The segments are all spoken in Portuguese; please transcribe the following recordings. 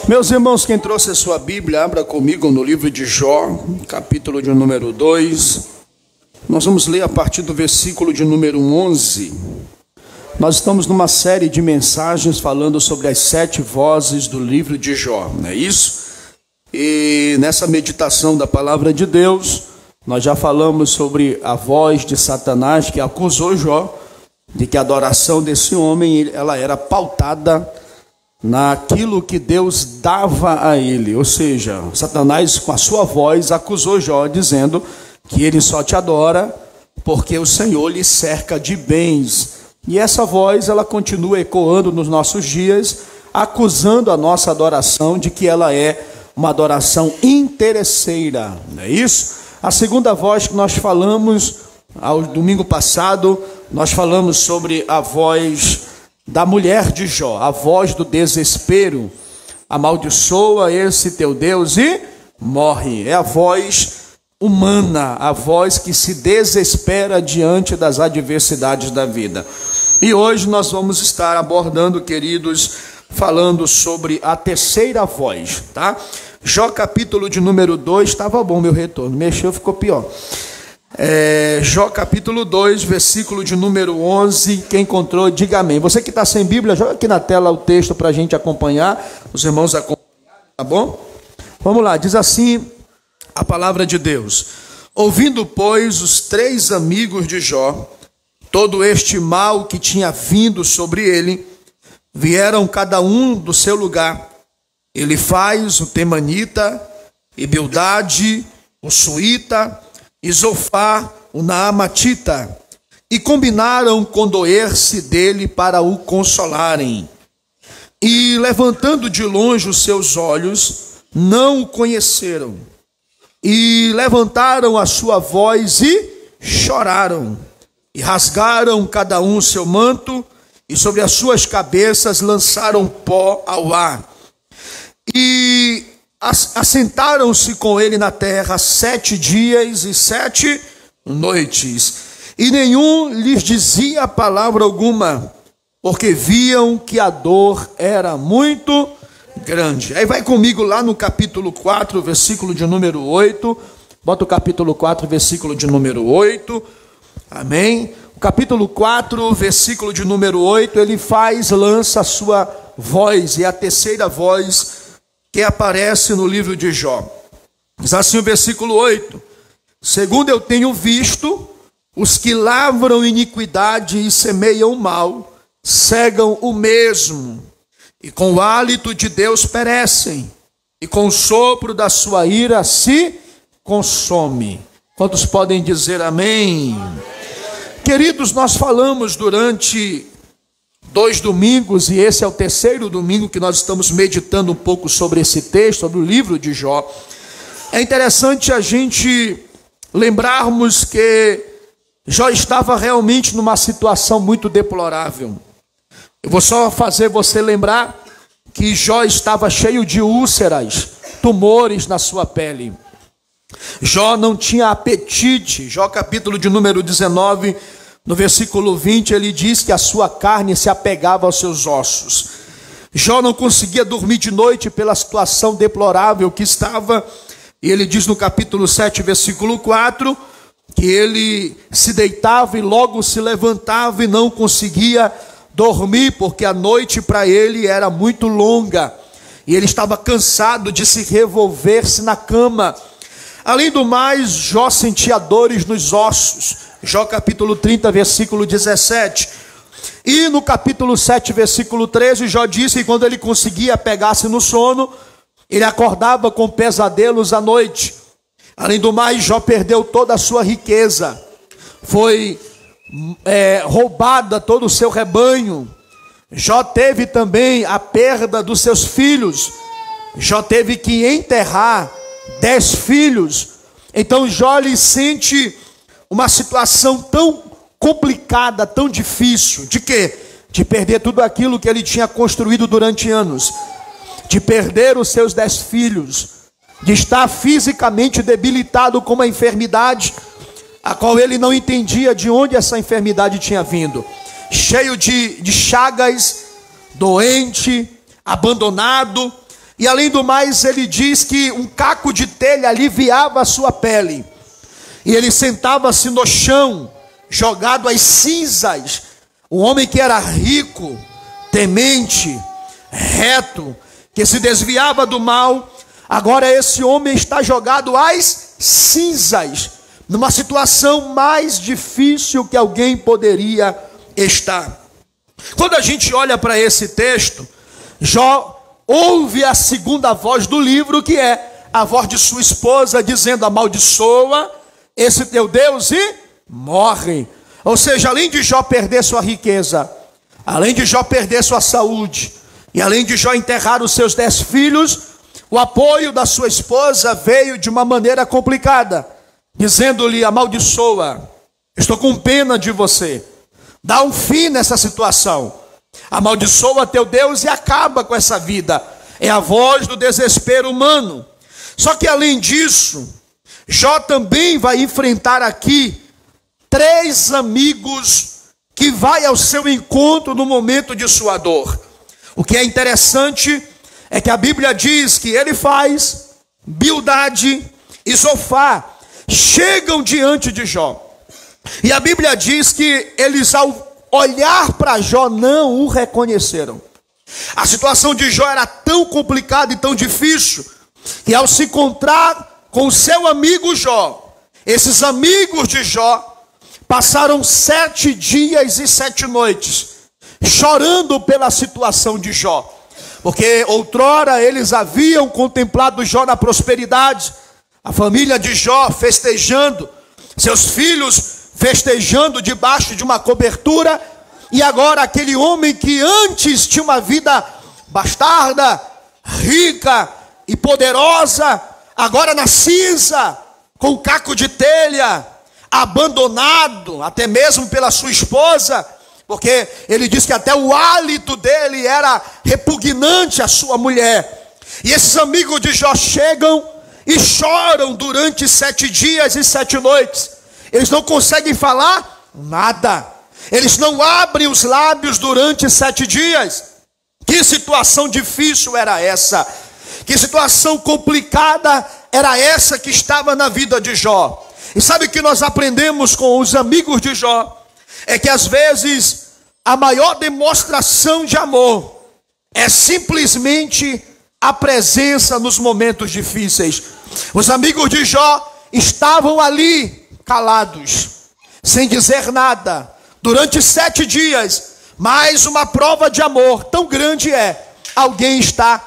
Meus irmãos, quem trouxe a sua Bíblia, abra comigo no livro de Jó, capítulo de número 2. Nós vamos ler a partir do versículo de número 11. Nós estamos numa série de mensagens falando sobre as 7 vozes do livro de Jó, não é isso? E nessa meditação da palavra de Deus, nós já falamos sobre a voz de Satanás que acusou Jó de que a adoração desse homem ela era pautada naquilo que Deus dava a ele. Ou seja, Satanás com a sua voz acusou Jó dizendo que ele só te adora porque o Senhor lhe cerca de bens. E essa voz ela continua ecoando nos nossos dias, acusando a nossa adoração de que ela é uma adoração interesseira, não é isso? A segunda voz que nós falamos ao domingo passado, nós falamos sobre a voz da mulher de Jó, a voz do desespero. Amaldiçoa esse teu Deus e morre. É a voz humana, a voz que se desespera diante das adversidades da vida. E hoje nós vamos estar abordando, queridos, falando sobre a terceira voz, tá? Jó capítulo de número 2, estava bom meu retorno, mexeu, ficou pior. Jó capítulo 2, versículo de número 11, quem encontrou, diga amém. Você que está sem Bíblia, joga aqui na tela o texto para a gente acompanhar, os irmãos acompanhar, tá bom? Vamos lá, diz assim a palavra de Deus: ouvindo, pois, os 3 amigos de Jó, todo este mal que tinha vindo sobre ele, vieram cada um do seu lugar, Elifaz, o Temanita, e Bildade, o Suíta, e Zofar, o Naamatita, e combinaram condoer-se dele para o consolarem. E levantando de longe os seus olhos, não o conheceram, e levantaram a sua voz e choraram, e rasgaram cada um o seu manto, e sobre as suas cabeças lançaram pó ao ar. E assentaram-se com ele na terra 7 dias e 7 noites, e nenhum lhes dizia palavra alguma, porque viam que a dor era muito grande. Aí vai comigo lá no capítulo 4, versículo de número 8, bota o capítulo 4, versículo de número 8, amém? O capítulo 4, versículo de número 8, ele lança a sua voz, e a terceira voz que aparece no livro de Jó. Diz assim o versículo 8: segundo eu tenho visto, os que lavram iniquidade e semeiam o mal, cegam o mesmo, e com o hálito de Deus perecem, e com o sopro da sua ira se consome. Quantos podem dizer amém? Queridos, nós falamos durante 2 domingos, e esse é o terceiro domingo que nós estamos meditando um pouco sobre esse texto, sobre o livro de Jó. É interessante a gente lembrarmos que Jó estava realmente numa situação muito deplorável. Eu vou só fazer você lembrar que Jó estava cheio de úlceras, tumores na sua pele. Jó não tinha apetite. Jó capítulo de número 19, no versículo 20, ele diz que a sua carne se apegava aos seus ossos. Jó não conseguia dormir de noite pela situação deplorável que estava. E ele diz no capítulo 7, versículo 4, que ele se deitava e logo se levantava e não conseguia dormir, porque a noite para ele era muito longa. E ele estava cansado de se revolver-se na cama. Além do mais, Jó sentia dores nos ossos. Jó capítulo 30, versículo 17. E no capítulo 7, versículo 13, Jó disse que quando ele conseguia pegar-se no sono, ele acordava com pesadelos à noite. Além do mais, Jó perdeu toda a sua riqueza. Foi roubada todo o seu rebanho. Jó teve também a perda dos seus filhos. Jó teve que enterrar 10 filhos. Então Jó lhe sente uma situação tão complicada, tão difícil. De quê? De perder tudo aquilo que ele tinha construído durante anos. De perder os seus 10 filhos. De estar fisicamente debilitado com uma enfermidade, a qual ele não entendia de onde essa enfermidade tinha vindo. Cheio de chagas, doente, abandonado. E além do mais, ele diz que um caco de telha aliviava a sua pele. E ele sentava-se no chão, jogado às cinzas. Um homem que era rico, temente, reto, que se desviava do mal. Agora esse homem está jogado às cinzas, numa situação mais difícil que alguém poderia estar. Quando a gente olha para esse texto, Jó ouve a segunda voz do livro, que é a voz de sua esposa, dizendo: amaldiçoa esse teu Deus e morre. Ou seja, além de Jó perder sua riqueza, além de Jó perder sua saúde, e além de Jó enterrar os seus 10 filhos, o apoio da sua esposa veio de uma maneira complicada, dizendo-lhe: amaldiçoa, estou com pena de você, dá um fim nessa situação, amaldiçoa teu Deus e acaba com essa vida. É a voz do desespero humano. Só que além disso, Jó também vai enfrentar aqui 3 amigos que vai ao seu encontro no momento de sua dor. O que é interessante é que a Bíblia diz que Elifaz, Bildade e Zofar chegam diante de Jó. E a Bíblia diz que eles, ao olhar para Jó, não o reconheceram. A situação de Jó era tão complicada e tão difícil, que ao se encontrar com o seu amigo Jó, esses amigos de Jó passaram 7 dias e 7 noites chorando pela situação de Jó, porque outrora eles haviam contemplado Jó na prosperidade, a família de Jó festejando, seus filhos festejando debaixo de uma cobertura, e agora aquele homem que antes tinha uma vida bastarda, rica e poderosa, agora na cinza, com um caco de telha, abandonado até mesmo pela sua esposa, porque ele diz que até o hálito dele era repugnante à sua mulher. E esses amigos de Jó chegam e choram durante 7 dias e 7 noites. Eles não conseguem falar nada, eles não abrem os lábios durante 7 dias. Que situação difícil era essa? Que situação complicada era essa que estava na vida de Jó? E sabe o que nós aprendemos com os amigos de Jó? É que às vezes a maior demonstração de amor é simplesmente a presença nos momentos difíceis. Os amigos de Jó estavam ali calados, sem dizer nada, durante 7 dias. Mas uma prova de amor tão grande é alguém está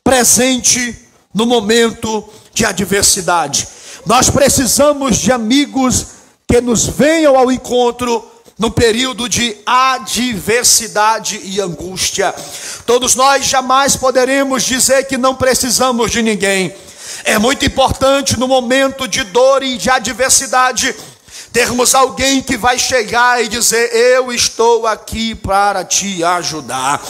presente no momento de adversidade. Nós precisamos de amigos que nos venham ao encontro no período de adversidade e angústia. Todos nós jamais poderemos dizer que não precisamos de ninguém. É muito importante no momento de dor e de adversidade termos alguém que vai chegar e dizer: eu estou aqui para te ajudar.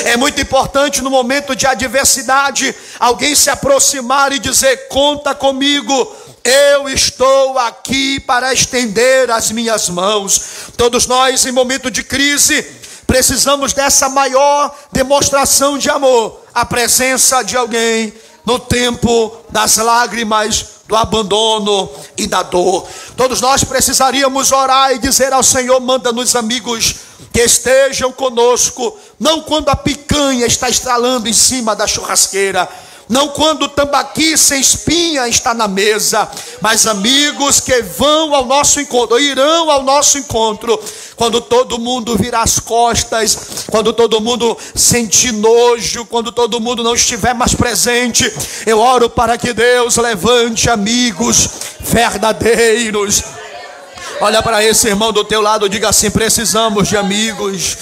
É muito importante no momento de adversidade alguém se aproximar e dizer: conta comigo, eu estou aqui para estender as minhas mãos. Todos nós, em momento de crise, precisamos dessa maior demonstração de amor, a presença de alguém no tempo das lágrimas, do abandono e da dor. Todos nós precisaríamos orar e dizer ao Senhor: manda-nos amigos que estejam conosco, não quando a picanha está estralando em cima da churrasqueira, não quando o tambaqui sem espinha está na mesa, mas amigos que vão ao nosso encontro, irão ao nosso encontro, quando todo mundo virar as costas, quando todo mundo sentir nojo, quando todo mundo não estiver mais presente. Eu oro para que Deus levante amigos verdadeiros. Olha para esse irmão do teu lado, diga assim: precisamos de amigos.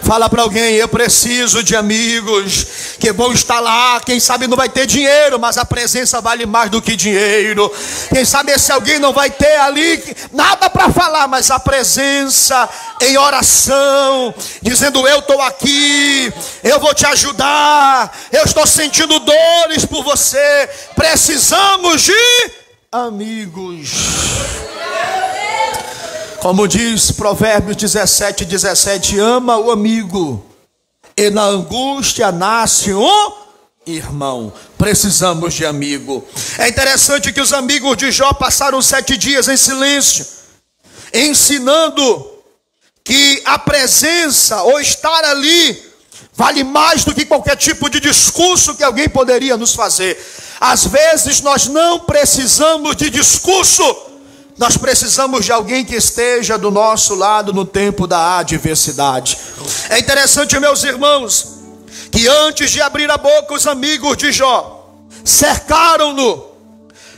Fala para alguém: eu preciso de amigos que vão estar lá. Quem sabe não vai ter dinheiro, mas a presença vale mais do que dinheiro. Quem sabe esse alguém não vai ter ali nada para falar, mas a presença em oração, dizendo: eu estou aqui, eu vou te ajudar, eu estou sentindo dores por você. Precisamos de amigos. Como diz Provérbios 17:17, ama o amigo, e na angústia nasce um irmão. Precisamos de amigo. É interessante que os amigos de Jó passaram 7 dias em silêncio, ensinando que a presença ou estar ali vale mais do que qualquer tipo de discurso que alguém poderia nos fazer. Às vezes nós não precisamos de discurso, nós precisamos de alguém que esteja do nosso lado no tempo da adversidade. É interessante, meus irmãos, que antes de abrir a boca, os amigos de Jó cercaram-no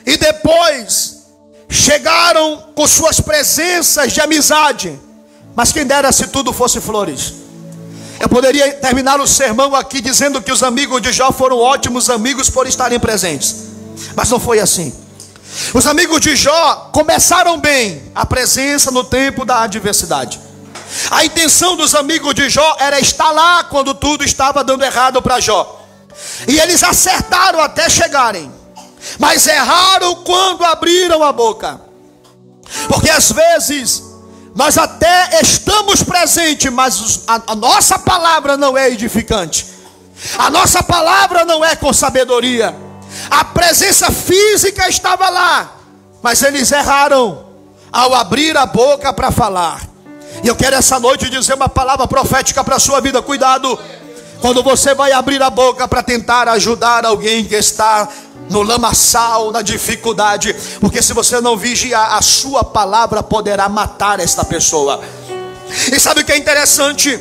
e depois chegaram com suas presenças de amizade. Mas quem dera se tudo fosse flores. Eu poderia terminar o sermão aqui dizendo que os amigos de Jó foram ótimos amigos por estarem presentes, mas não foi assim. Os amigos de Jó começaram bem a presença no tempo da adversidade. A intenção dos amigos de Jó era estar lá quando tudo estava dando errado para Jó. E eles acertaram até chegarem, mas erraram quando abriram a boca. Porque às vezes nós até estamos presentes, mas a nossa palavra não é edificante. A nossa palavra não é com sabedoria. A presença física estava lá, mas eles erraram ao abrir a boca para falar. E eu quero essa noite dizer uma palavra profética para a sua vida. Cuidado quando você vai abrir a boca para tentar ajudar alguém que está no lamaçal, na dificuldade, porque se você não vigiar, a sua palavra poderá matar esta pessoa. E sabe o que é interessante?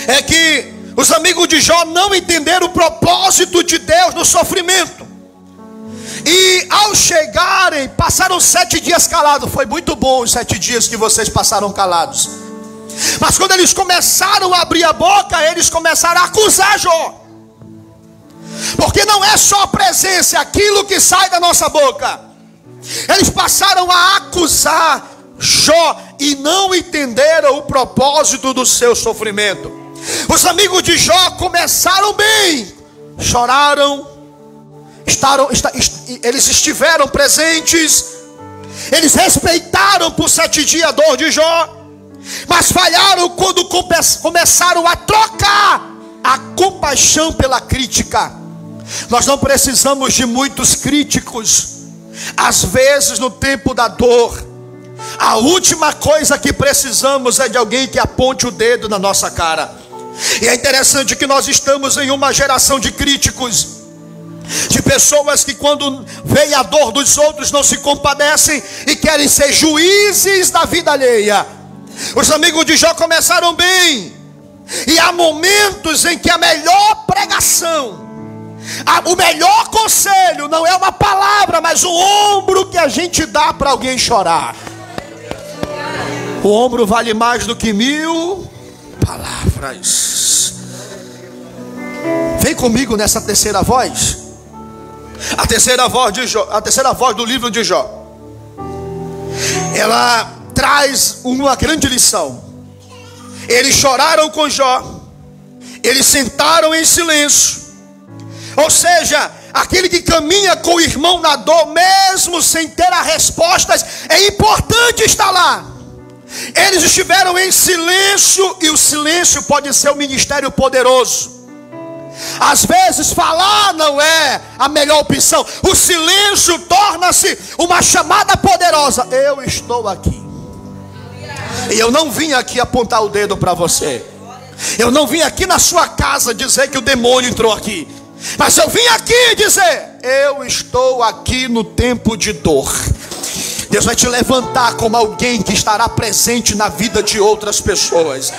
É que os amigos de Jó não entenderam o propósito de Deus no sofrimento. E ao chegarem, passaram 7 dias calados. Foi muito bom os 7 dias que vocês passaram calados. Mas quando eles começaram a abrir a boca, eles começaram a acusar Jó. Porque não é só a presença, é aquilo que sai da nossa boca. Eles passaram a acusar Jó e não entenderam o propósito do seu sofrimento. Os amigos de Jó começaram bem, choraram, eles estiveram presentes, eles respeitaram por 7 dias a dor de Jó, mas falharam quando começaram a trocar a compaixão pela crítica. Nós não precisamos de muitos críticos. Às vezes no tempo da dor, a última coisa que precisamos é de alguém que aponte o dedo na nossa cara. E é interessante que nós estamos em uma geração de críticos, de pessoas que quando veem a dor dos outros não se compadecem e querem ser juízes da vida alheia. Os amigos de Jó começaram bem, e há momentos em que a melhor pregação, o melhor conselho não é uma palavra, mas o ombro que a gente dá para alguém chorar. O ombro vale mais do que 1000 palavras. Vem comigo nessa terceira voz. A terceira voz de Jó, a terceira voz do livro de Jó, ela traz uma grande lição. Eles choraram com Jó, eles sentaram em silêncio. Ou seja, aquele que caminha com o irmão na dor, mesmo sem ter as respostas, é importante estar lá. Eles estiveram em silêncio, e o silêncio pode ser um ministério poderoso. Às vezes falar não é a melhor opção. O silêncio torna-se uma chamada poderosa. Eu estou aqui, e eu não vim aqui apontar o dedo para você. Eu não vim aqui na sua casa dizer que o demônio entrou aqui, mas eu vim aqui dizer: eu estou aqui no tempo de dor. Deus vai te levantar como alguém que estará presente na vida de outras pessoas.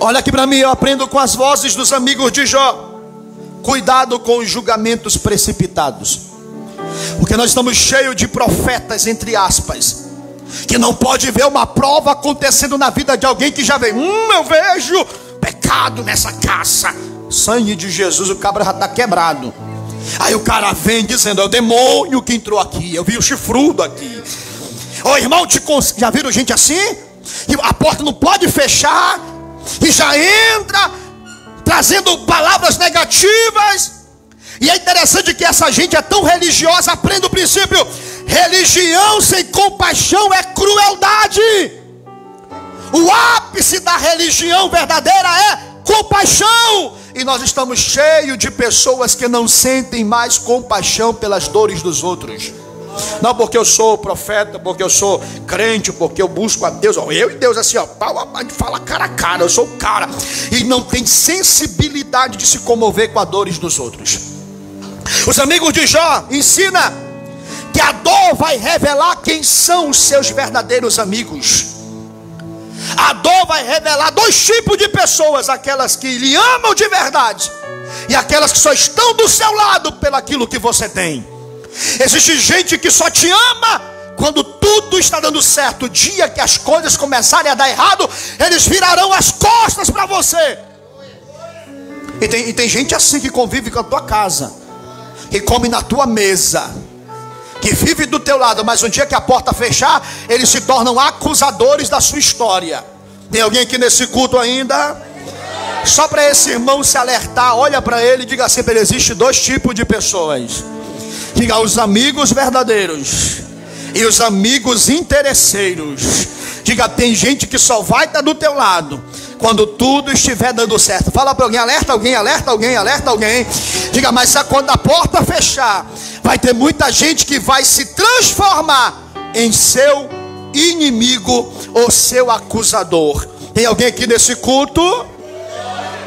Olha aqui para mim, eu aprendo com as vozes dos amigos de Jó. Cuidado com os julgamentos precipitados, porque nós estamos cheios de profetas, entre aspas, que não pode ver uma prova acontecendo na vida de alguém que já veio. Eu vejo pecado nessa casa. Sangue de Jesus, o cabra já está quebrado. Aí o cara vem dizendo: é o demônio que entrou aqui, eu vi o chifrudo aqui. Ô irmão, já viram gente assim? Que a porta não pode fechar e já entra trazendo palavras negativas. E é interessante que essa gente é tão religiosa. Aprenda o princípio: religião sem compaixão é crueldade. O ápice da religião verdadeira é compaixão. e nós estamos cheios de pessoas que não sentem mais compaixão pelas dores dos outros. Não porque eu sou profeta, porque eu sou crente, porque eu busco a Deus. Eu e Deus assim, a gente fala cara a cara, eu sou o cara. E não tem sensibilidade de se comover com as dores dos outros. Os amigos de Jó ensinam que a dor vai revelar quem são os seus verdadeiros amigos. A dor vai revelar dois tipos de pessoas: aquelas que lhe amam de verdade e aquelas que só estão do seu lado pelo aquilo que você tem. Existe gente que só te ama quando tudo está dando certo. O dia que as coisas começarem a dar errado, eles virarão as costas para você. E tem gente assim que convive com a tua casa, que come na tua mesa, que vive do teu lado, mas um dia que a porta fechar, eles se tornam acusadores da sua história. Tem alguém aqui nesse culto ainda? Só para esse irmão se alertar, olha para ele e diga assim: existe dois tipos de pessoas. Diga: os amigos verdadeiros e os amigos interesseiros. Diga: tem gente que só vai estar do teu lado quando tudo estiver dando certo. Fala para alguém: alerta alguém, alerta alguém, alerta alguém. Diga: mas quando a porta fechar, vai ter muita gente que vai se transformar em seu inimigo ou seu acusador. Tem alguém aqui nesse culto?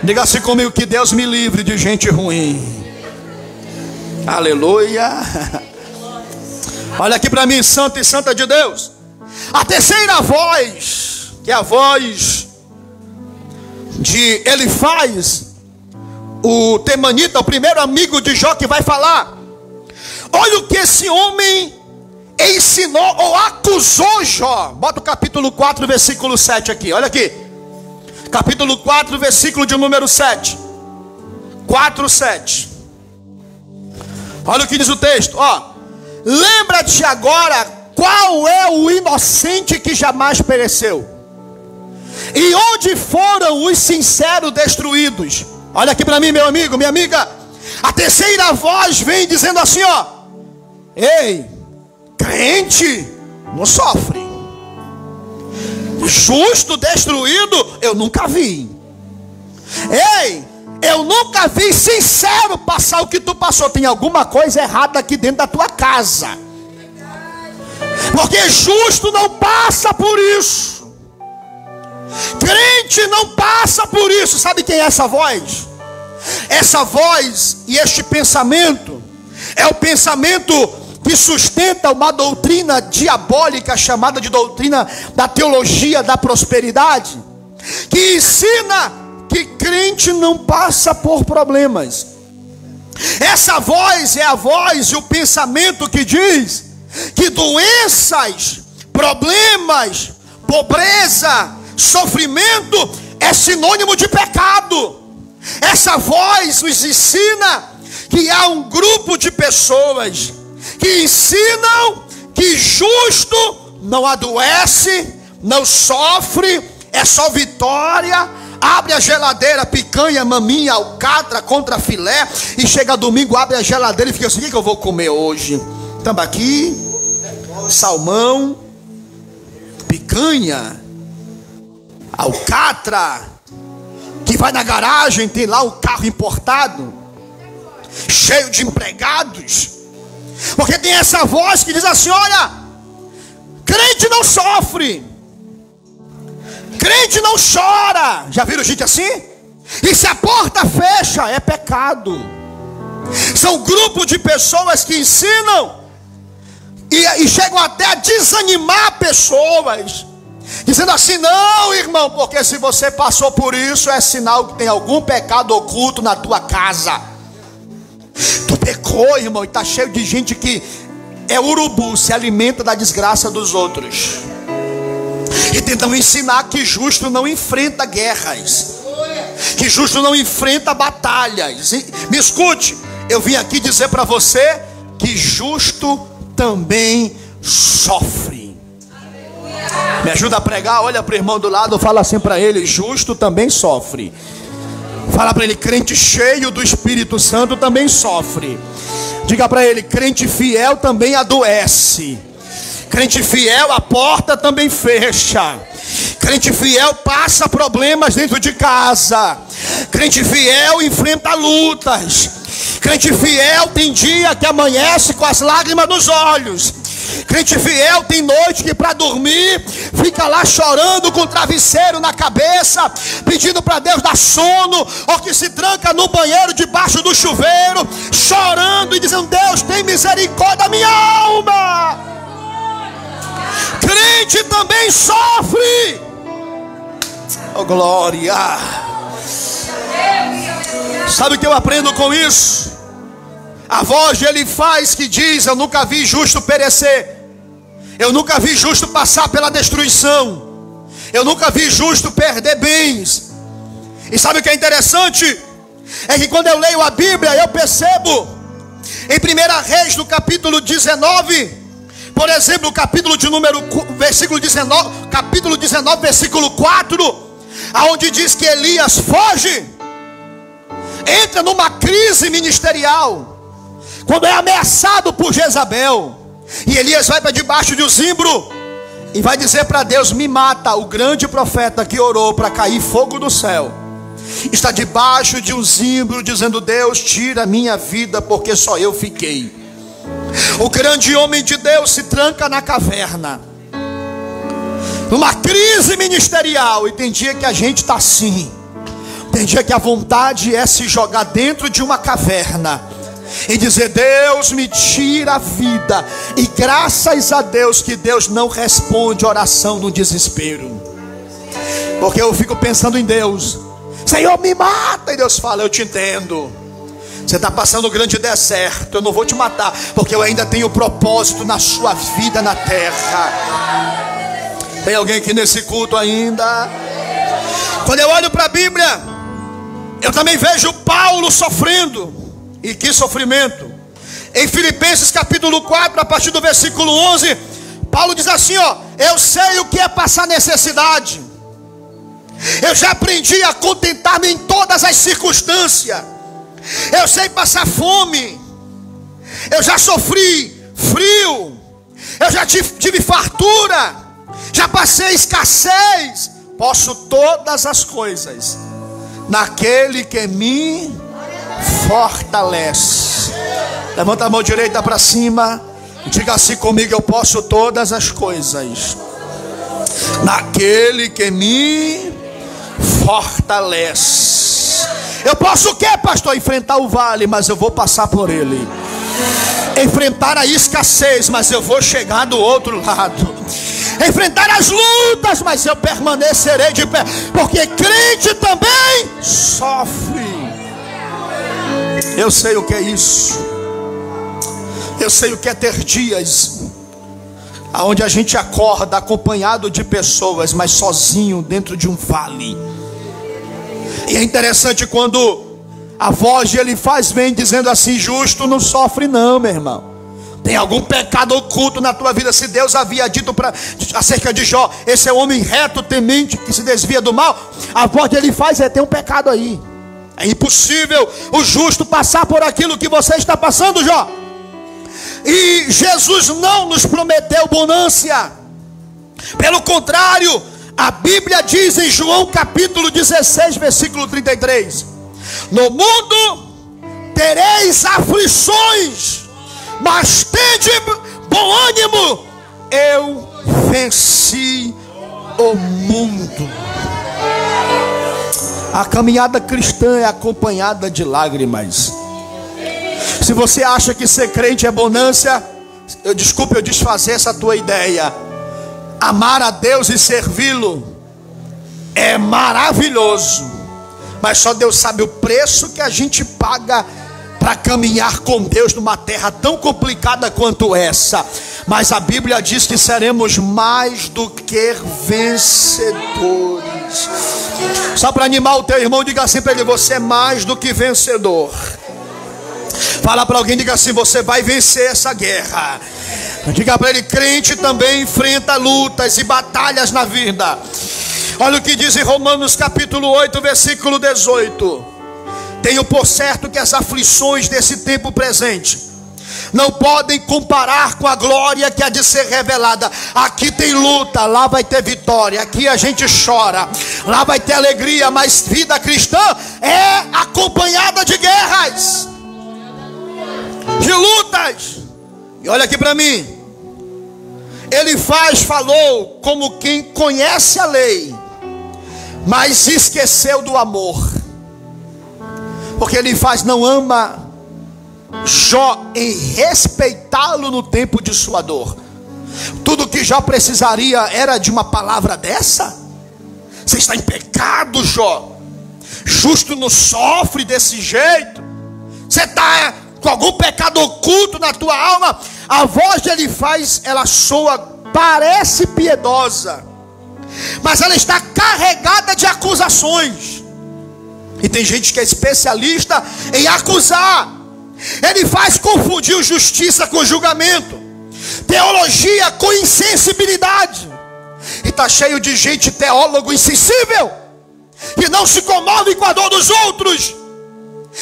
Diga assim comigo: que Deus me livre de gente ruim. Aleluia. Olha aqui para mim, santo e santa de Deus. A terceira voz, que é a voz de Elifaz, o temanita, o primeiro amigo de Jó, que vai falar. Olha o que esse homem ensinou ou acusou Jó. Bota o capítulo 4, versículo 7 aqui. Olha aqui. Capítulo 4, versículo de número 7. 4, 7. Olha o que diz o texto, lembra-te agora qual é o inocente que jamais pereceu, e onde foram os sinceros destruídos. Olha aqui para mim, meu amigo, minha amiga. A terceira voz vem dizendo assim, ei, crente não sofre. Justo destruído eu nunca vi. Ei, eu nunca vi sincero passar o que tu passou. Tem alguma coisa errada aqui dentro da tua casa, porque justo não passa por isso. Crente não passa por isso. Sabe quem é essa voz? Essa voz e este pensamento é o pensamento que sustenta uma doutrina diabólica chamada de doutrina da teologia da prosperidade, que ensina que crente não passa por problemas. Essa voz é a voz e o pensamento que diz que doenças, problemas, pobreza, sofrimento é sinônimo de pecado. Essa voz nos ensina que há um grupo de pessoas que ensinam que justo não adoece, não sofre, é só vitória. Abre a geladeira, picanha, maminha, alcatra contra filé, e chega domingo, abre a geladeira e fica assim: o que eu vou comer hoje? Tambaqui, salmão, picanha, alcatra, que vai na garagem, tem lá um carro importado, cheio de empregados, porque tem essa voz que diz assim: olha, crente não sofre, crente não chora. Já viram gente assim? E se a porta fecha, é pecado. São grupos de pessoas que ensinam e chegam até a desanimar pessoas, dizendo assim: não, irmão, porque se você passou por isso, é sinal que tem algum pecado oculto na tua casa. Tu pecou, irmão, e está cheio de gente que é urubu, se alimenta da desgraça dos outros, e tentam ensinar que justo não enfrenta guerras, que justo não enfrenta batalhas. Me escute, eu vim aqui dizer para você que justo também sofre. Me ajuda a pregar, olha para o irmão do lado, fala assim para ele: justo também sofre. Fala para ele: crente cheio do Espírito Santo também sofre. Diga para ele: crente fiel também adoece. Crente fiel, a porta também fecha. Crente fiel passa problemas dentro de casa. Crente fiel enfrenta lutas. Crente fiel tem dia que amanhece com as lágrimas nos olhos. Crente fiel tem noite que para dormir fica lá chorando com o travesseiro na cabeça, pedindo para Deus dar sono, ou que se tranca no banheiro debaixo do chuveiro, chorando e dizendo: Deus, tem misericórdia da minha alma. Crente também sofre. Oh glória! Sabe o que eu aprendo com isso? A voz de Elifaz que diz: eu nunca vi justo perecer, eu nunca vi justo passar pela destruição, eu nunca vi justo perder bens. E sabe o que é interessante? É que quando eu leio a Bíblia, eu percebo em 1 Reis, no capítulo 19, por exemplo, versículo 19, capítulo 19, versículo 4, aonde diz que Elias foge, entra numa crise ministerial, quando é ameaçado por Jezabel, e Elias vai para debaixo de um zimbro e vai dizer para Deus: me mata. O grande profeta que orou para cair fogo do céu está debaixo de um zimbro dizendo: Deus, tira a minha vida, porque só eu fiquei. O grande homem de Deus se tranca na caverna, numa crise ministerial. E tem dia que a gente está assim, tem dia que a vontade é se jogar dentro de uma caverna e dizer: Deus, me tira a vida. E graças a Deus que Deus não responde oração no desespero, porque eu fico pensando em Deus: Senhor, me mata. E Deus fala: eu te entendo, você está passando um grande deserto, eu não vou te matar, porque eu ainda tenho propósito na sua vida na terra. Tem alguém aqui nesse culto ainda? Quando eu olho para a Bíblia, eu também vejo Paulo sofrendo. E que sofrimento! Em Filipenses capítulo 4, a partir do versículo 11, Paulo diz assim: ó, eu sei o que é passar necessidade, eu já aprendi a contentar-me em todas as circunstâncias, eu sei passar fome, eu já sofri frio, eu já tive fartura, já passei escassez. Posso todas as coisas naquele que me fortalece. Levanta a mão direita para cima e diga assim comigo: eu posso todas as coisas naquele que me fortalece. Eu posso o que, pastor? Enfrentar o vale, mas eu vou passar por ele. Enfrentar a escassez, mas eu vou chegar do outro lado. Enfrentar as lutas, mas eu permanecerei de pé, porque crente também sofre. Eu sei o que é isso. Eu sei o que é ter dias onde a gente acorda acompanhado de pessoas, mas sozinho dentro de um vale. E é interessante quando a voz de Elifaz vem dizendo assim: justo não sofre não, meu irmão. Tem algum pecado oculto na tua vida. Se Deus havia dito acerca de Jó: esse é o homem reto, temente, que se desvia do mal, a voz de Elifaz tem um pecado aí. É impossível o justo passar por aquilo que você está passando, Jó. E Jesus não nos prometeu bonância. Pelo contrário, a Bíblia diz em João capítulo 16, versículo 33: no mundo tereis aflições, mas tende bom ânimo, eu venci o mundo. A caminhada cristã é acompanhada de lágrimas. Se você acha que ser crente é bonância, eu desfazer essa tua ideia. Amar a Deus e servi-lo é maravilhoso, mas só Deus sabe o preço que a gente paga para caminhar com Deus numa terra tão complicada quanto essa. Mas a Bíblia diz que seremos mais do que vencedores. Só para animar o teu irmão, diga assim para ele: você é mais do que vencedor. Fala para alguém, diga assim: você vai vencer essa guerra. Diga para ele: crente também enfrenta lutas e batalhas na vida. Olha o que diz em Romanos capítulo 8, versículo 18: tenho por certo que as aflições desse tempo presente não podem comparar com a glória que há de ser revelada. Aqui tem luta, lá vai ter vitória. Aqui a gente chora, lá vai ter alegria. Mas vida cristã é acompanhada de guerras, de lutas. E olha aqui para mim. Elifaz falou como quem conhece a lei, mas esqueceu do amor. Porque Elifaz não ama Jó em respeitá-lo no tempo de sua dor. Tudo que Jó precisaria era de uma palavra dessa. Você está em pecado, Jó. Justo não sofre desse jeito. Você está com algum pecado oculto na tua alma. A voz de Elifaz, ela soa, parece piedosa, mas ela está carregada de acusações. E tem gente que é especialista em acusar. Elifaz confundiu justiça com julgamento, teologia com insensibilidade. E está cheio de gente teólogo insensível, que não se comove com a dor dos outros,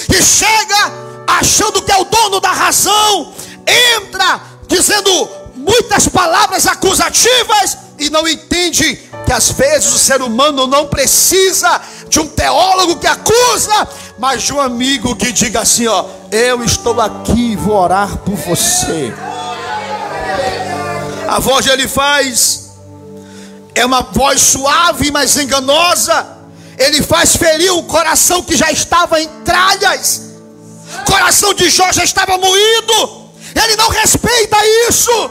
que chega achando que é o dono da razão, entra dizendo muitas palavras acusativas e não entende que às vezes o ser humano não precisa de um teólogo que acusa, mas de um amigo que diga assim, ó: eu estou aqui, vou orar por você. A voz de Elifaz é uma voz suave, mas enganosa. Elifaz feriu o coração que já estava em tralhas. O coração de Jó já estava moído. Ele não respeita isso.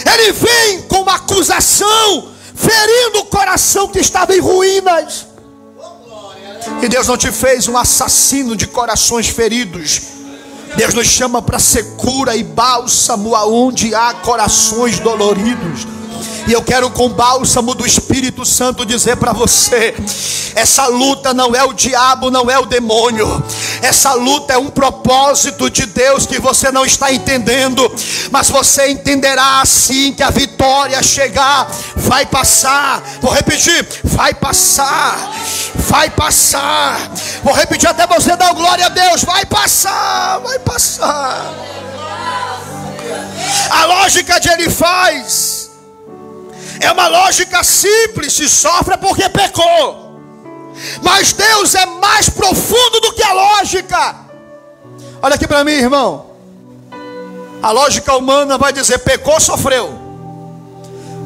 Ele vem com uma acusação, ferindo o coração que estava em ruínas. E Deus não te fez um assassino de corações feridos. Deus nos chama para ser cura e bálsamo aonde há corações doloridos. E eu quero, com o bálsamo do Espírito Santo, dizer para você: essa luta não é o diabo, não é o demônio. Essa luta é um propósito de Deus que você não está entendendo. Mas você entenderá assim que a vitória chegar. Vai passar. Vou repetir: vai passar. Vai passar. Vou repetir até você dar glória a Deus. Vai passar. Vai passar. A lógica de Elifaz é uma lógica simples: se sofre porque pecou. Mas Deus é mais profundo do que a lógica. Olha aqui para mim, irmão. A lógica humana vai dizer: pecou, sofreu.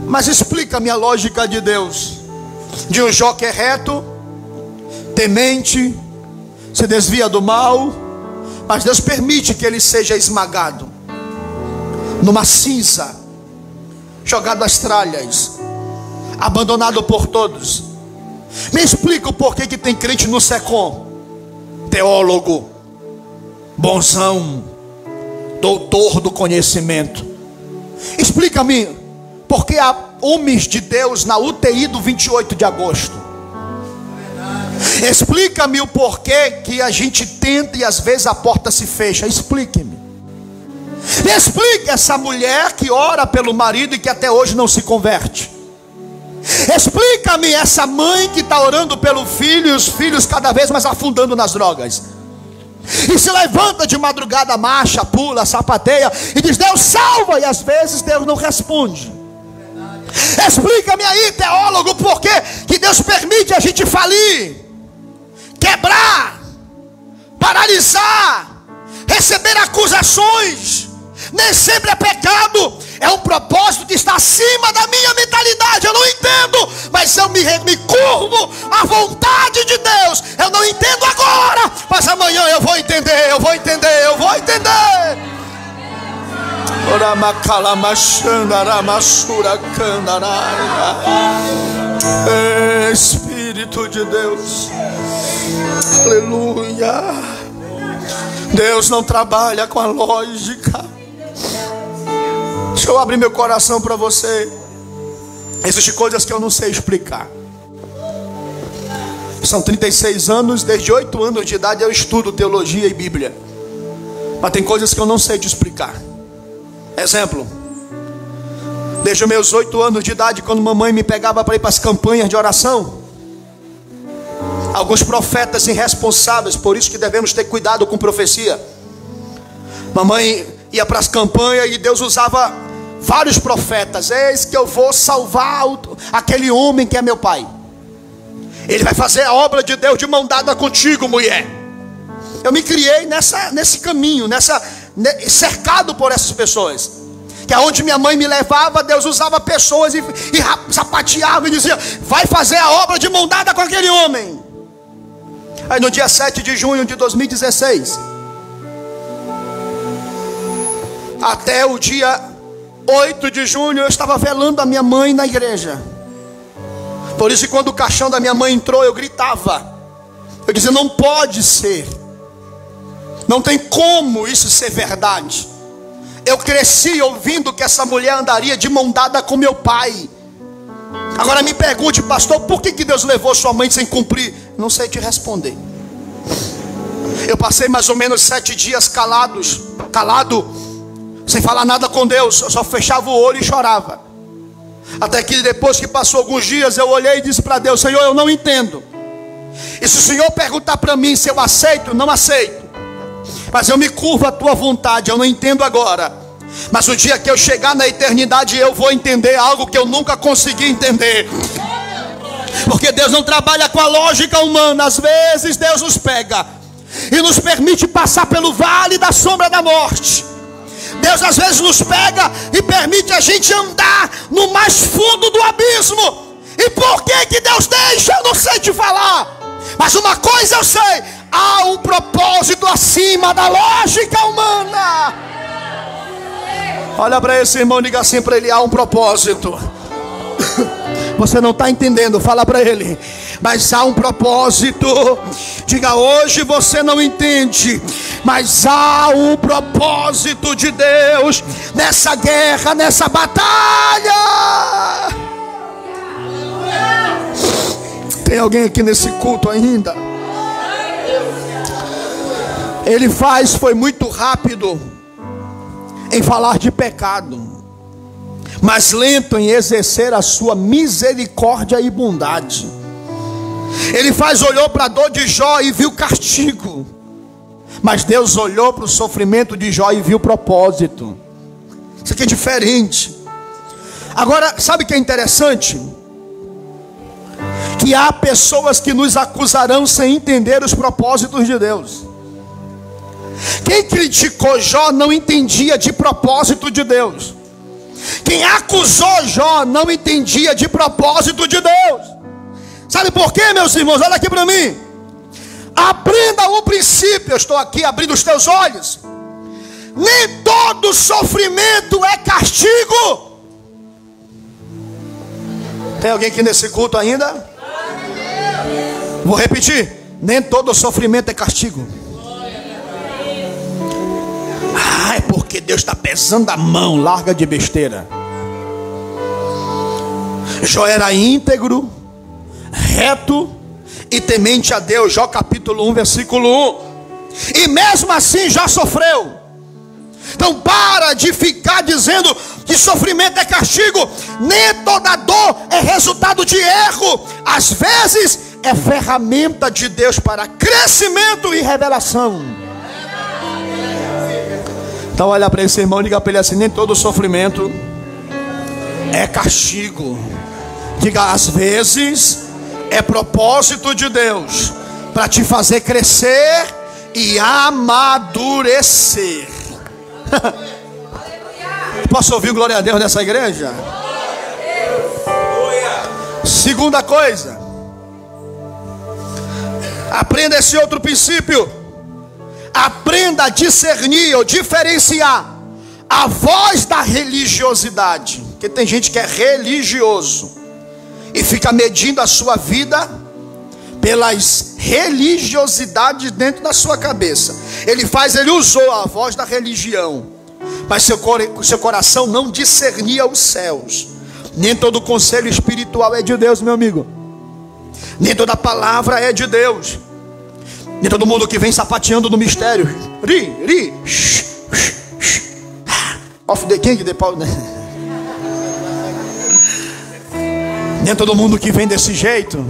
Mas explica-me a lógica de Deus. De um Jó que é reto, temente, se desvia do mal, mas Deus permite que ele seja esmagado numa cinza, jogado às tralhas, abandonado por todos. Me explica o porquê que tem crente no SECOM, teólogo, bonzão, doutor do conhecimento. Explica-me porque há homens de Deus na UTI do 28 de agosto. Explica-me o porquê que a gente tenta e às vezes a porta se fecha. Explique-me. Me explique essa mulher que ora pelo marido e que até hoje não se converte. Explica-me essa mãe que está orando pelo filho e os filhos cada vez mais afundando nas drogas. E se levanta de madrugada, marcha, pula, sapateia e diz: Deus salva, e às vezes Deus não responde. Explica-me aí, teólogo, por que Deus permite a gente falir, quebrar, paralisar, receber acusações. Nem sempre é pecado, é um propósito que está acima da minha mentalidade. Eu não entendo, mas eu me curvo à vontade de Deus. Eu não entendo agora, mas amanhã eu vou entender, eu vou entender, eu vou entender. Espírito de Deus, aleluia. Deus não trabalha com a lógica. Deixa eu abrir meu coração para você. Existem coisas que eu não sei explicar. São 36 anos, desde 8 anos de idade eu estudo teologia e Bíblia. Mas tem coisas que eu não sei te explicar. Exemplo: desde os meus 8 anos de idade, quando mamãe me pegava para ir para as campanhas de oração, alguns profetas irresponsáveis, por isso que devemos ter cuidado com profecia. Mamãe ia para as campanhas e Deus usava vários profetas. Eis que eu vou salvar aquele homem que é meu pai. Ele vai fazer a obra de Deus de mão dada contigo, mulher. Eu me criei nesse caminho, cercado por essas pessoas. Que aonde minha mãe me levava, Deus usava pessoas e sapateava e dizia: vai fazer a obra de mão dada com aquele homem. Aí no dia 7 de junho de 2016, até o dia 8 de junho, eu estava velando a minha mãe na igreja. Por isso que quando o caixão da minha mãe entrou, eu gritava. Eu dizia: não pode ser. Não tem como isso ser verdade. Eu cresci ouvindo que essa mulher andaria de mão dada com meu pai. Agora me pergunte, pastor, por que Deus levou sua mãe sem cumprir? Não sei te responder. Eu passei mais ou menos 7 dias calado, sem falar nada com Deus. Eu só fechava o olho e chorava. Até que depois que passou alguns dias, eu olhei e disse para Deus: Senhor, eu não entendo. E se o Senhor perguntar para mim se eu aceito, não aceito. Mas eu me curvo à tua vontade, eu não entendo agora. Mas o dia que eu chegar na eternidade, eu vou entender algo que eu nunca consegui entender. Porque Deus não trabalha com a lógica humana. Às vezes Deus nos pega e nos permite passar pelo vale da sombra da morte. Deus às vezes nos pega e permite a gente andar no mais fundo do abismo. E por que Deus deixa? Eu não sei te falar. Mas uma coisa eu sei: há um propósito acima da lógica humana. Olha para esse irmão e diga assim para ele: há um propósito. Você não está entendendo, fala para ele: mas há um propósito. Diga: hoje você não entende, mas há um propósito de Deus nessa guerra, nessa batalha. Tem alguém aqui nesse culto ainda? Ele foi muito rápido em falar de pecado, mas lento em exercer a sua misericórdia e bondade. Ele olhou para a dor de Jó e viu castigo, mas Deus olhou para o sofrimento de Jó e viu propósito. Isso aqui é diferente. Agora, sabe o que é interessante? Que há pessoas que nos acusarão sem entender os propósitos de Deus. Quem criticou Jó não entendia de propósito de Deus. Quem acusou Jó não entendia de propósito de Deus. Sabe por quê, meus irmãos? Olha aqui para mim. Aprenda um princípio. Eu estou aqui abrindo os teus olhos. Nem todo sofrimento é castigo. Tem alguém aqui nesse culto ainda? Vou repetir: nem todo sofrimento é castigo. É porque Deus está pesando a mão. Larga de besteira. Jó era íntegro, reto e temente a Deus. Jó capítulo 1, versículo 1. E mesmo assim Jó sofreu. Então para de ficar dizendo que sofrimento é castigo. Nem toda dor é resultado de erro. Às vezes é ferramenta de Deus para crescimento e revelação. Então olha para esse irmão e diga para ele assim: nem todo sofrimento é castigo. Diga: às vezes é propósito de Deus para te fazer crescer e amadurecer. Posso ouvir glória a Deus nessa igreja? Segunda coisa, aprenda esse outro princípio. Aprenda a discernir ou diferenciar a voz da religiosidade. Porque tem gente que é religioso e fica medindo a sua vida pelas religiosidades dentro da sua cabeça. Ele usou a voz da religião, mas seu coração não discernia os céus. Nem todo conselho espiritual é de Deus, meu amigo. Nem toda palavra é de Deus. Nem todo mundo que vem sapateando no mistério. Off the king, the Paul, né? Nem todo mundo que vem desse jeito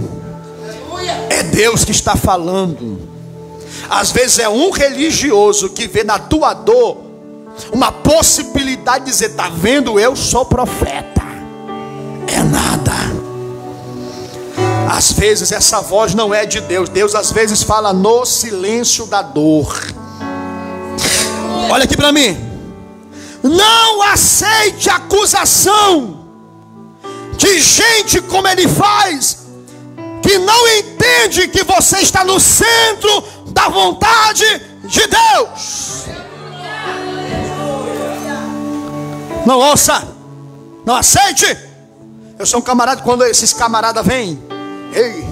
é Deus que está falando. Às vezes é um religioso que vê na tua dor uma possibilidade de dizer: está vendo, eu sou profeta. É nada. Às vezes essa voz não é de Deus. Deus às vezes fala no silêncio da dor. Olha aqui para mim. Não aceite acusação de gente como ele faz, que não entende que você está no centro da vontade de Deus. Não ouça, não aceite. Eu sou um camarada, quando esses camaradas vêm: ei,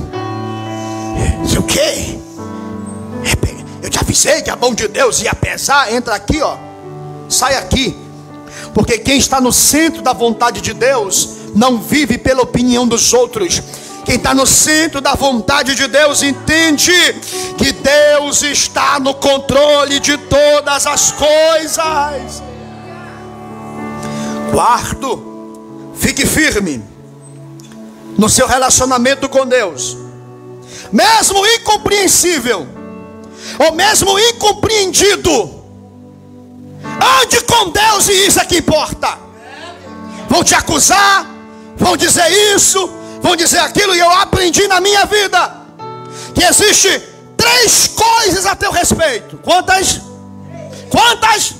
sei o quê? Eu te avisei que a mão de Deus ia pesar. Entra aqui, ó, sai aqui. Porque quem está no centro da vontade de Deus não vive pela opinião dos outros. Quem está no centro da vontade de Deus entende que Deus está no controle de todas as coisas. Quarto, fique firme no seu relacionamento com Deus. Mesmo incompreensível, ou mesmo incompreendido, ande com Deus, e isso é que importa. Vão te acusar, vão dizer isso, vão dizer aquilo, e eu aprendi na minha vida que existe 3 coisas a teu respeito. Quantas? Quantas?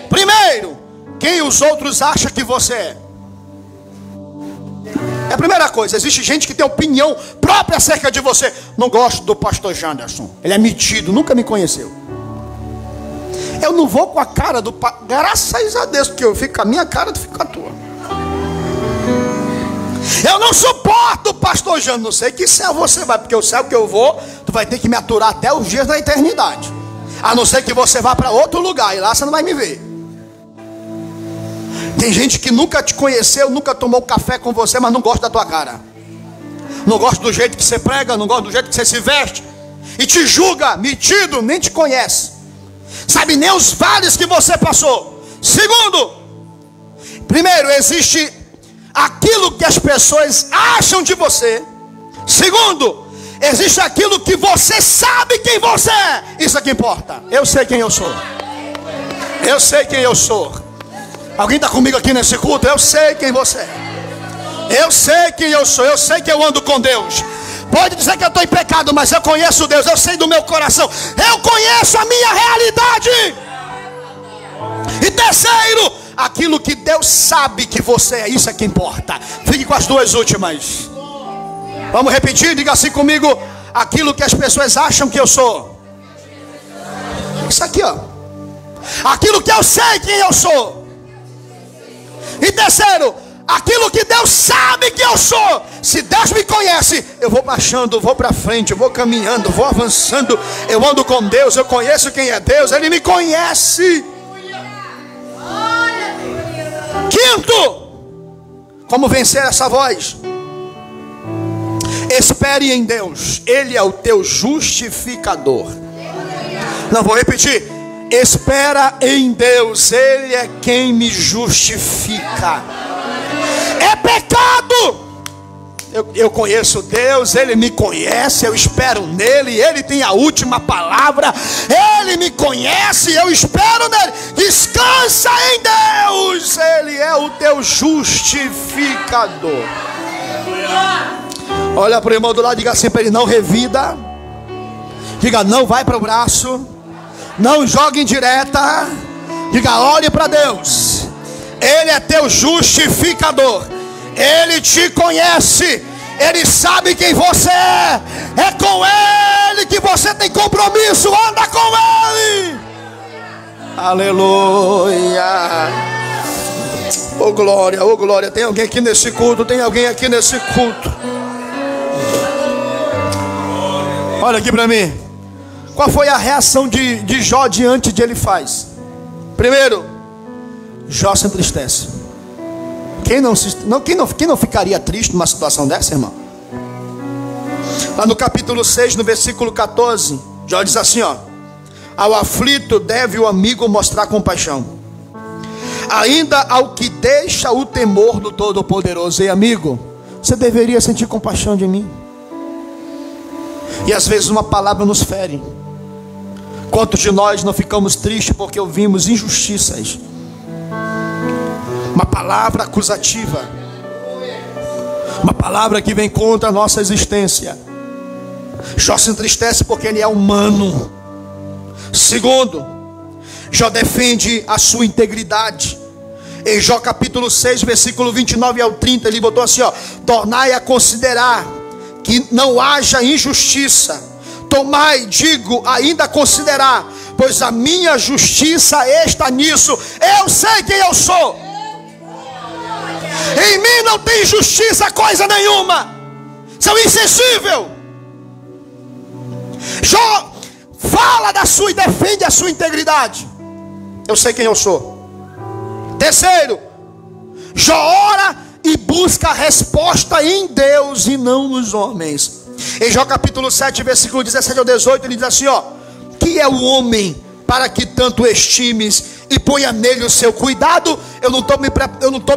Primeiro, quem os outros acham que você é. É a primeira coisa. Existe gente que tem opinião própria acerca de você. Não gosto do pastor Janderson, ele é metido, nunca me conheceu. Eu não vou com a cara do pastor, graças a Deus, porque eu fico com a minha cara, tu fica com a tua. Eu não suporto o pastor Janderson. Não sei que céu você vai, porque o céu que eu vou, tu vai ter que me aturar até os dias da eternidade. A não ser que você vá para outro lugar, e lá você não vai me ver. Tem gente que nunca te conheceu, nunca tomou café com você, mas não gosta da tua cara. Não gosta do jeito que você prega, não gosta do jeito que você se veste, e te julga, metido, nem te conhece. Sabe nem os vales que você passou. Segundo, primeiro, existe aquilo que as pessoas acham de você. Segundo, existe aquilo que você sabe quem você é. Isso é que importa. Eu sei quem eu sou. Eu sei quem eu sou. Alguém está comigo aqui nesse culto? Eu sei quem você é. Eu sei quem eu sou. Eu sei que eu ando com Deus. Pode dizer que eu estou em pecado, mas eu conheço Deus. Eu sei do meu coração. Eu conheço a minha realidade. E terceiro, aquilo que Deus sabe que você é. Isso é que importa. Fique com as 2 últimas. Vamos repetir? Diga assim comigo: aquilo que as pessoas acham que eu sou. Isso aqui, ó. Aquilo que eu sei quem eu sou. E terceiro, aquilo que Deus sabe que eu sou. Se Deus me conhece, eu vou baixando, vou para frente, eu vou caminhando, vou avançando. Eu ando com Deus, eu conheço quem é Deus, Ele me conhece. Quinto, como vencer essa voz? Espere em Deus, Ele é o teu justificador. Não, vou repetir. Espera em Deus, Ele é quem me justifica. É pecado. Eu conheço Deus, Ele me conhece, eu espero nele, Ele tem a última palavra. Ele me conhece, eu espero nele. Descansa em Deus, Ele é o teu justificador. Olha para o irmão do lado, diga assim para ele: não revida. Diga: não vai para o braço. Não jogue em direta. Diga: olhe para Deus. Ele é teu justificador. Ele te conhece. Ele sabe quem você é. É com Ele que você tem compromisso. Anda com Ele. Aleluia. Oh glória, oh glória. Tem alguém aqui nesse culto? Tem alguém aqui nesse culto? Olha aqui para mim. Qual foi a reação de Jó diante de Elifaz? Primeiro, Jó se entristece. Quem não ficaria triste numa situação dessa, irmão? Lá no capítulo 6, no versículo 14, Jó diz assim, ó: ao aflito deve o amigo mostrar compaixão, ainda ao que deixa o temor do Todo-Poderoso. Ei, amigo, você deveria sentir compaixão de mim. E às vezes uma palavra nos fere. Quantos de nós não ficamos tristes porque ouvimos injustiças? Uma palavra acusativa, uma palavra que vem contra a nossa existência. Jó se entristece porque ele é humano. Segundo, Jó defende a sua integridade. Em Jó capítulo 6, versículo 29 ao 30, ele botou assim, tornai a considerar que não haja injustiça. Tomai, digo, ainda considerar, pois a minha justiça está nisso. Eu sei quem eu sou. Em mim não tem justiça coisa nenhuma. Sou insensível. Jó fala da sua e defende a sua integridade. Eu sei quem eu sou. Terceiro, Jó ora e busca a resposta em Deus e não nos homens. Em Jó capítulo 7, versículo 17 ao 18, ele diz assim, que é o homem para que tanto estimes e ponha nele o seu cuidado? Eu não estou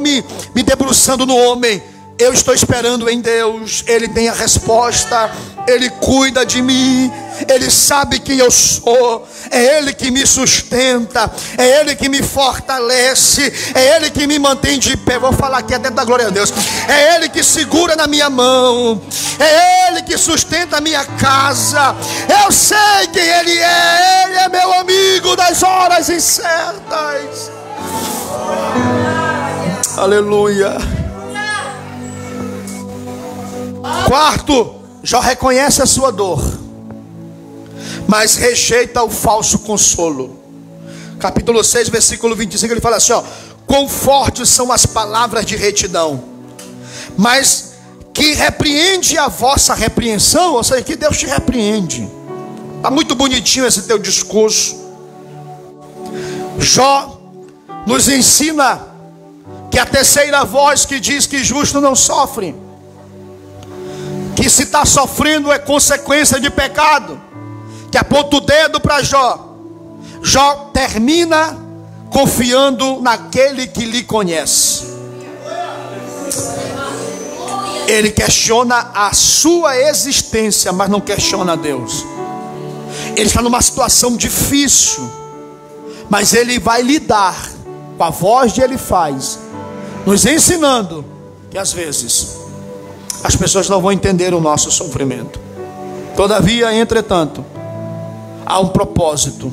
me debruçando no homem. Eu estou esperando em Deus. Ele tem a resposta. Ele cuida de mim. Ele sabe quem eu sou. É Ele que me sustenta. É Ele que me fortalece. É Ele que me mantém de pé. Vou falar aqui dentro da glória a Deus. É Ele que segura na minha mão. É Ele que sustenta a minha casa. Eu sei quem Ele é. Ele é meu amigo das horas incertas. Aleluia. Quarto, Jó reconhece a sua dor, mas rejeita o falso consolo. Capítulo 6, versículo 25, ele fala assim, quão fortes são as palavras de retidão, mas que repreende a vossa repreensão, ou seja, que Deus te repreende. Está muito bonitinho esse teu discurso. Jó nos ensina que a terceira voz que diz que justo não sofre, que se está sofrendo é consequência de pecado, que aponta o dedo para Jó. Jó termina confiando naquele que lhe conhece. Ele questiona a sua existência, mas não questiona Deus. Ele está numa situação difícil, mas ele vai lidar com a voz de Elifaz, nos ensinando que às vezes as pessoas não vão entender o nosso sofrimento. Todavia, entretanto, há um propósito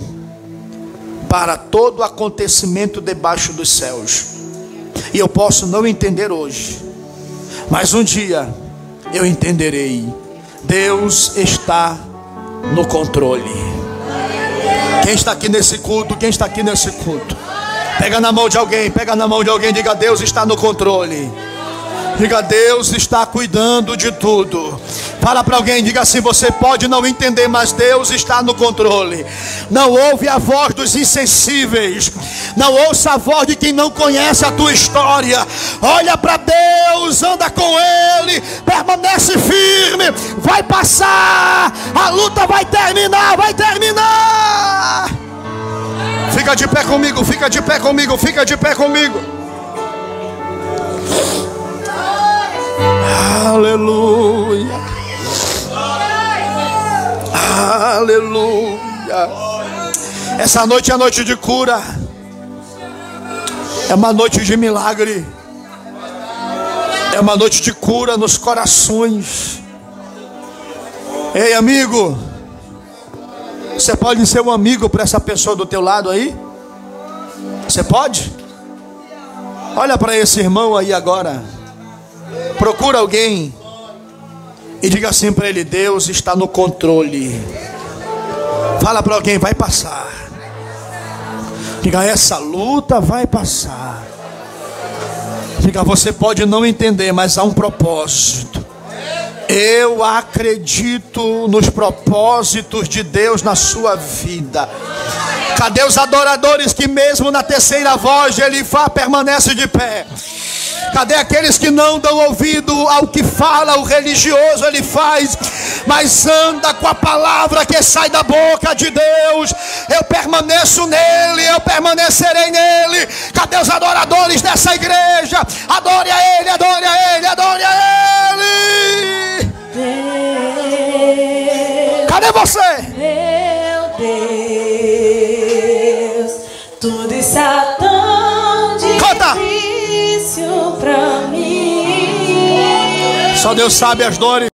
para todo acontecimento debaixo dos céus. E eu posso não entender hoje, mas um dia eu entenderei. Deus está no controle. Quem está aqui nesse culto? Quem está aqui nesse culto? Pega na mão de alguém, diga: Deus está no controle. Diga: Deus está cuidando de tudo. Fala para alguém, diga assim: você pode não entender, mas Deus está no controle. Não ouve a voz dos insensíveis, não ouça a voz de quem não conhece a tua história. Olha para Deus, anda com Ele, permanece firme. Vai passar, a luta vai terminar, vai terminar. Fica de pé comigo, fica de pé comigo, fica de pé comigo. Aleluia. Aleluia. Essa noite é a noite de cura. É uma noite de milagre. É uma noite de cura nos corações. Ei, amigo, você pode ser um amigo para essa pessoa do teu lado aí? Você pode? Olha para esse irmão aí agora. Procura alguém e diga assim para ele: Deus está no controle. Fala para alguém: vai passar. Diga: essa luta vai passar. Diga: você pode não entender, mas há um propósito. Eu acredito nos propósitos de Deus na sua vida. Cadê os adoradores que mesmo na terceira voz de Elifaz permanece de pé? Cadê aqueles que não dão ouvido ao que fala o religioso Elifaz, mas anda com a palavra que sai da boca de Deus? Eu permaneço nele, eu permanecerei nele. Cadê os adoradores dessa igreja? Adore a Ele, adore a Ele, adore a Ele. Cadê você? Meu Deus. Só Deus sabe as dores.